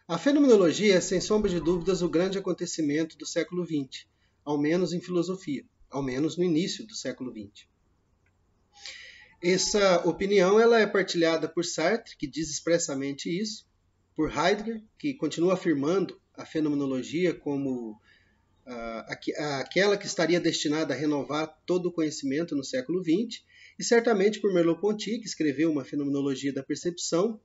A fenomenologia é, sem sombra de dúvidas, o grande acontecimento do século XX, ao menos em filosofia, ao menos no início do século XX. Essa opinião ela é partilhada por Sartre, que diz expressamente isso, por Heidegger, que continua afirmando a fenomenologia como aquela que estaria destinada a renovar todo o conhecimento no século XX, e certamente por Merleau-Ponty, que escreveu uma fenomenologia da percepção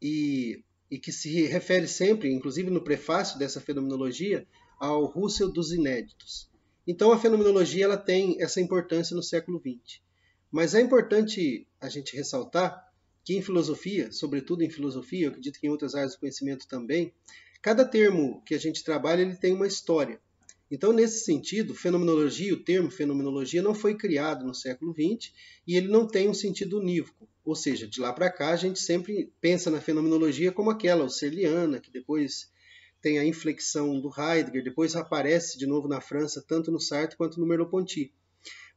e que se refere sempre, inclusive no prefácio dessa fenomenologia, ao Russell dos inéditos. Então a fenomenologia ela tem essa importância no século XX. Mas é importante a gente ressaltar que em filosofia, sobretudo em filosofia, eu acredito que em outras áreas do conhecimento também, cada termo que a gente trabalha ele tem uma história. Então, nesse sentido, fenomenologia, o termo fenomenologia não foi criado no século XX e ele não tem um sentido unívoco. Ou seja, de lá para cá a gente sempre pensa na fenomenologia como aquela husserliana, que depois tem a inflexão do Heidegger, depois aparece de novo na França, tanto no Sartre quanto no Merleau-Ponty.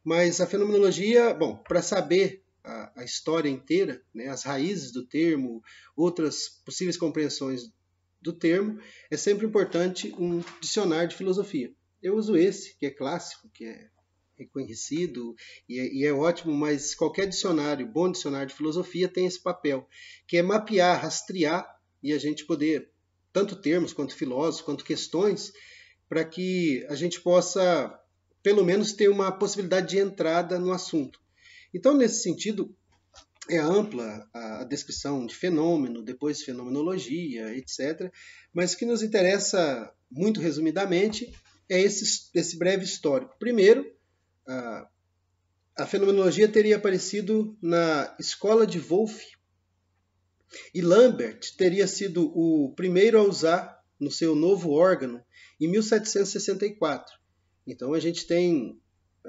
Mas a fenomenologia, bom, para saber a história inteira, né, as raízes do termo, outras possíveis compreensões do termo, é sempre importante um dicionário de filosofia. Eu uso esse, que é clássico, que é reconhecido e é ótimo, mas qualquer dicionário, bom dicionário de filosofia, tem esse papel, que é mapear, rastrear e a gente poder, tanto termos quanto filósofos, quanto questões, para que a gente possa, pelo menos, ter uma possibilidade de entrada no assunto. Então, nesse sentido, é ampla a descrição de fenômeno, depois fenomenologia, etc. Mas o que nos interessa, muito resumidamente, é esse breve histórico. Primeiro, a fenomenologia teria aparecido na escola de Wolff, e Lambert teria sido o primeiro a usar no seu novo órgão em 1764. Então a gente tem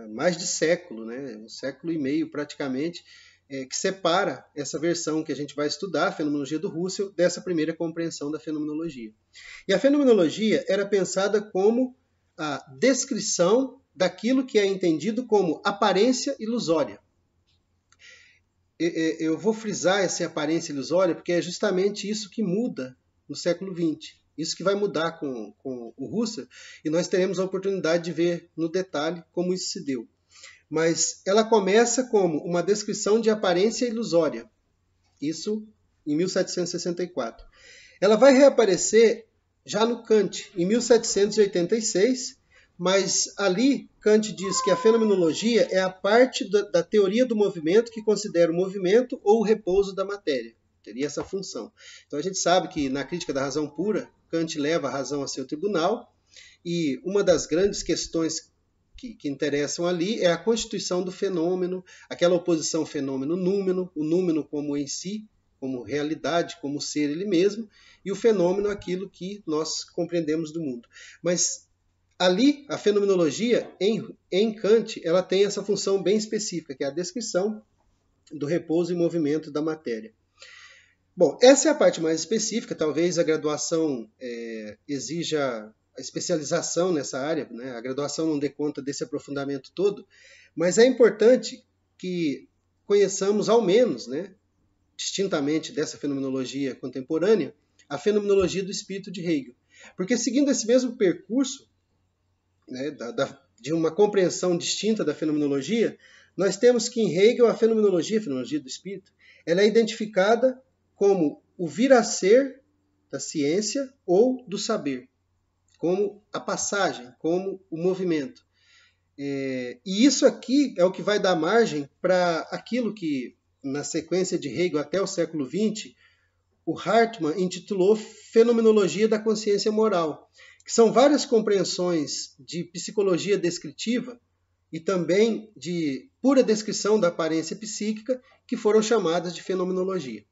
mais de século, né? Um século e meio praticamente, que separa essa versão que a gente vai estudar, a fenomenologia do Russell, dessa primeira compreensão da fenomenologia. E a fenomenologia era pensada como a descrição daquilo que é entendido como aparência ilusória. Eu vou frisar essa aparência ilusória porque é justamente isso que muda no século XX. Isso que vai mudar com o Russell, e nós teremos a oportunidade de ver no detalhe como isso se deu. Mas ela começa como uma descrição de aparência ilusória. Isso em 1764. Ela vai reaparecer já no Kant, em 1786, mas ali Kant diz que a fenomenologia é a parte da teoria do movimento que considera o movimento ou o repouso da matéria. Teria essa função. Então a gente sabe que na crítica da razão pura, Kant leva a razão a seu tribunal, e uma das grandes questões que interessam ali é a constituição do fenômeno, aquela oposição fenômeno-númeno, o númeno como em si, como realidade, como ser ele mesmo, e o fenômeno aquilo que nós compreendemos do mundo. Mas ali, a fenomenologia, em Kant, ela tem essa função bem específica, que é a descrição do repouso e movimento da matéria. Bom, essa é a parte mais específica, talvez a graduação exija a especialização nessa área, né? A graduação não dê conta desse aprofundamento todo, mas é importante que conheçamos ao menos, né, distintamente dessa fenomenologia contemporânea, a fenomenologia do espírito de Hegel. Porque seguindo esse mesmo percurso, né, de uma compreensão distinta da fenomenologia, nós temos que em Hegel a fenomenologia do espírito, ela é identificada como o vir a ser da ciência ou do saber, como a passagem, como o movimento. E isso aqui é o que vai dar margem para aquilo que, na sequência de Hegel até o século XX, o Hartmann intitulou Fenomenologia da Consciência Moral, que são várias compreensões de psicologia descritiva e também de pura descrição da aparência psíquica que foram chamadas de fenomenologia.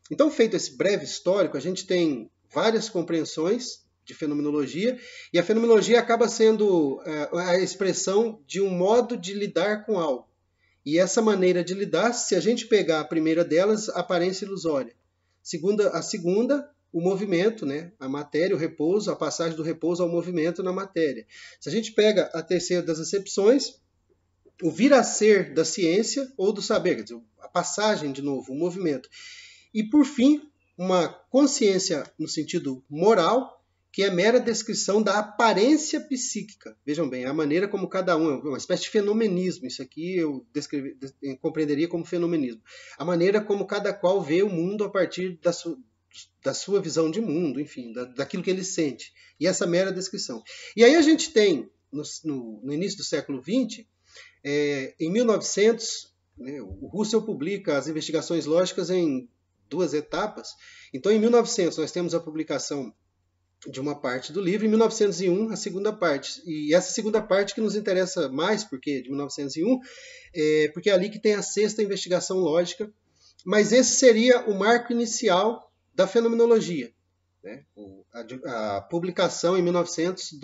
Então, feito esse breve histórico, a gente tem várias compreensões de fenomenologia, e a fenomenologia acaba sendo a expressão de um modo de lidar com algo. E essa maneira de lidar, se a gente pegar a primeira delas, a aparência ilusória. A segunda, o movimento, né? A matéria, o repouso, a passagem do repouso ao movimento na matéria. Se a gente pega a terceira das acepções, o vir a ser da ciência ou do saber, quer dizer, a passagem, de novo, o movimento. E, por fim, uma consciência no sentido moral, que é mera descrição da aparência psíquica. Vejam bem, a maneira como cada um, uma espécie de fenomenismo, isso aqui eu compreenderia como fenomenismo. A maneira como cada qual vê o mundo a partir da sua visão de mundo, enfim, daquilo que ele sente. E essa mera descrição. E aí a gente tem, no início do século XX, em 1900, né, o Husserl publica as investigações lógicas em 2 etapas. Então, em 1900, nós temos a publicação de uma parte do livro, em 1901 a segunda parte. E essa segunda parte que nos interessa mais, porque de 1901, porque é ali que tem a 6ª investigação lógica, mas esse seria o marco inicial da fenomenologia, né? A publicação em 1900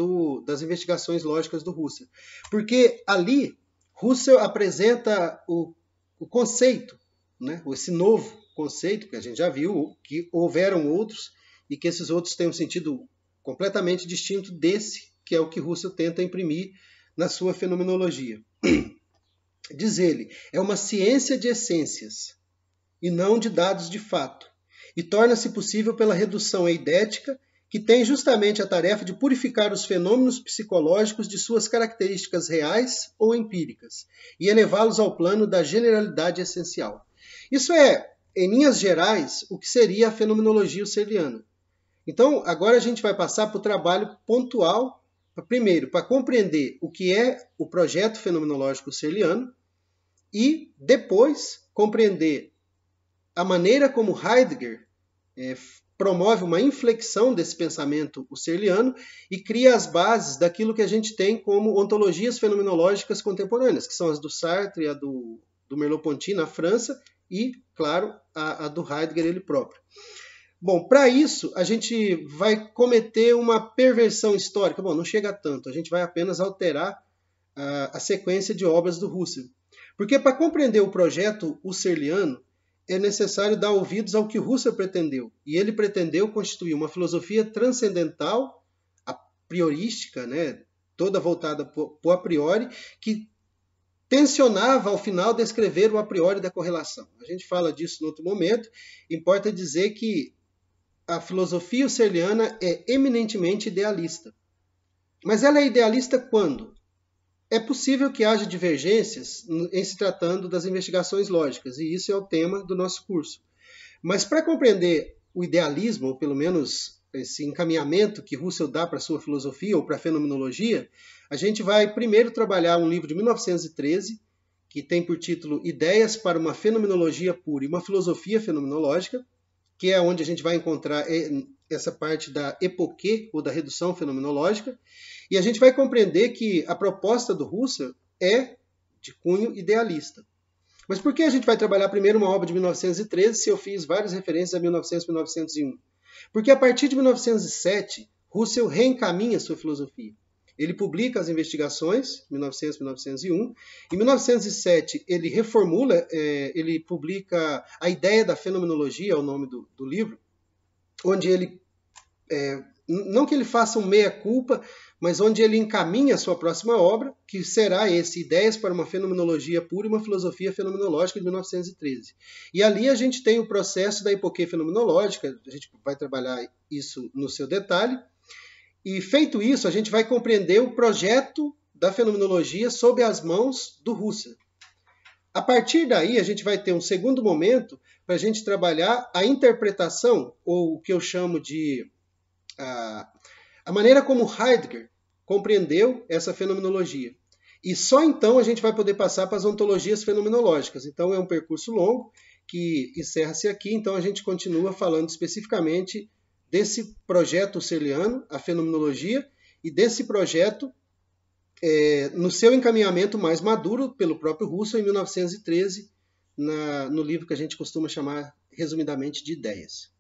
das investigações lógicas do Husserl. Porque ali Husserl apresenta o conceito, né? Esse novo conceito, que a gente já viu, que houveram outros, e que esses outros têm um sentido completamente distinto desse, que é o que Husserl tenta imprimir na sua fenomenologia. Diz ele, é uma ciência de essências, e não de dados de fato, e torna-se possível pela redução eidética, que tem justamente a tarefa de purificar os fenômenos psicológicos de suas características reais ou empíricas, e elevá-los ao plano da generalidade essencial. Isso é, em linhas gerais, o que seria a fenomenologia husserliana. Então, agora a gente vai passar para o trabalho pontual, primeiro, para compreender o que é o projeto fenomenológico husserliano e, depois, compreender a maneira como Heidegger promove uma inflexão desse pensamento husserliano e cria as bases daquilo que a gente tem como ontologias fenomenológicas contemporâneas, que são as do Sartre e a do Merleau-Ponty na França e, claro, a do Heidegger ele próprio. Bom, para isso, a gente vai cometer uma perversão histórica. Bom, não chega a tanto, a gente vai apenas alterar a sequência de obras do Husserl. Porque para compreender o projeto husserliano, é necessário dar ouvidos ao que Husserl pretendeu. E ele pretendeu constituir uma filosofia transcendental, a priorística, né, toda voltada para o a priori, que tensionava, ao final, descrever o a priori da correlação. A gente fala disso em outro momento. Importa dizer que a filosofia husserliana é eminentemente idealista. Mas ela é idealista quando? É possível que haja divergências em se tratando das investigações lógicas, e isso é o tema do nosso curso. Mas para compreender o idealismo, ou pelo menos esse encaminhamento que Husserl dá para a sua filosofia ou para a fenomenologia, a gente vai primeiro trabalhar um livro de 1913, que tem por título Ideias para uma Fenomenologia Pura e uma Filosofia Fenomenológica, que é onde a gente vai encontrar essa parte da epoquê, ou da redução fenomenológica, e a gente vai compreender que a proposta do Husserl é de cunho idealista. Mas por que a gente vai trabalhar primeiro uma obra de 1913 se eu fiz várias referências a 1900 e 1901? Porque a partir de 1907, Husserl reencaminha sua filosofia. Ele publica as investigações, 1900 e 1901. Em 1907, ele reformula, ele publica A Ideia da Fenomenologia, é o nome do livro, onde ele, não que ele faça um meia-culpa, mas onde ele encaminha a sua próxima obra, que será esse Ideias para uma Fenomenologia Pura e uma Filosofia Fenomenológica, de 1913. E ali a gente tem o processo da epoquê fenomenológica, a gente vai trabalhar isso no seu detalhe, e feito isso, a gente vai compreender o projeto da fenomenologia sob as mãos do Husserl. A partir daí, a gente vai ter um segundo momento para a gente trabalhar a interpretação, ou o que eu chamo de a maneira como Heidegger compreendeu essa fenomenologia. E só então a gente vai poder passar para as ontologias fenomenológicas. Então é um percurso longo que encerra-se aqui, então a gente continua falando especificamente desse projeto husserliano, a fenomenologia, e desse projeto no seu encaminhamento mais maduro pelo próprio Husserl em 1913, no livro que a gente costuma chamar resumidamente de Ideias.